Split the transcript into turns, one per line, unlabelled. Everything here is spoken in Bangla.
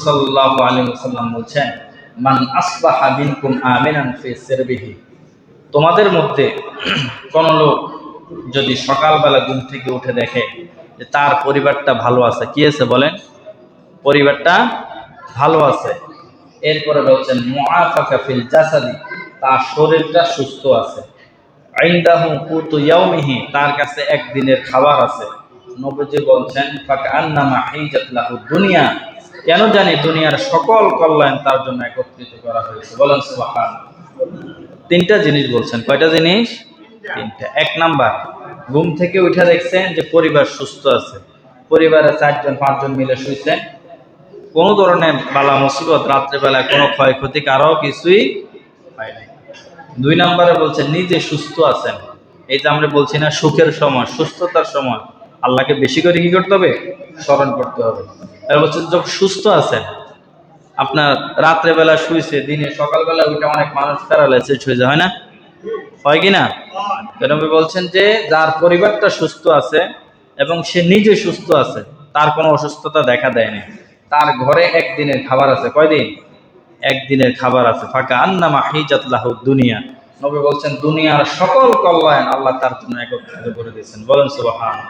সাল্লাল্লাহু আলাইহি ওয়াসাল্লাম বলছেন, মান আসবাহা মিনকুম আমিনান ফি সিরবিহি, তোমাদের মধ্যে কোন লোক যদি সকালবেলা ঘুম থেকে উঠে দেখে যে তার পরিবারটা ভালো আছে, কি আছে বলেন, পরিবারটা ভালো আছে। এরপরে বলছেন মুআফাকা ফিল জাসাদি, তার শরীরটা সুস্থ আছে। ইনদাহু কুতু ইয়াউমিহি, তার কাছে একদিনের খাবার আছে। নবীজি বলছেন ফাকান্নামা হিজাত লাহু দুনিয়া, কেন জানি দুনিয়ার সকল কল্যাণ তার জন্য একত্রিত করা হয়েছে। বলেন সুবহানাল্লাহ। তিনটা জিনিস বলছেন। কয়টা জিনিস? তিনটা। এক নাম্বার, ঘুম থেকে উঠে দেখছেন যে পরিবার সুস্থ আছে, পরিবারে 4-5 জন মিলে শুইছেন, কোনো ধরনের বালা মুসিবত, রাত্রেবেলা কোনো ক্ষয়ক্ষতি কারো কিছুই হয় নাই। 2 নম্বরে বলছেন নিজে সুস্থ আছেন। এই যে আমরা বলছি না সুখের সময়, সুস্থতার সময় আল্লাহকে বেশি করে কি করতে হবে? স্মরণ করতে হবে। আর বলছেন যখন সুস্থ আছেন, আপনার রাত্রেবেলা শুইছে, দিনে সকালবেলা উঠে অনেক মানুষ প্যারালাইসিস হয়ে যায়, হয় না? হয় কি না? নবী বলছেন যে যার পরিবারটা সুস্থ আছে এবং সে নিজে সুস্থ আছে, তার কোনো অসুস্থতা দেখা দেয়নি, তার ঘরে একদিনের খাবার আছে। কয়দিন? একদিনের খাবার আছে। ফাঁকা আন্নামা হিজাত লাহু দুনিয়া, নবী বলছেন দুনিয়ার সকল কল্যাণ আল্লাহ তার জন্য একত্রিত করে দিয়েছেন। বলেন সুবহানাল্লাহ।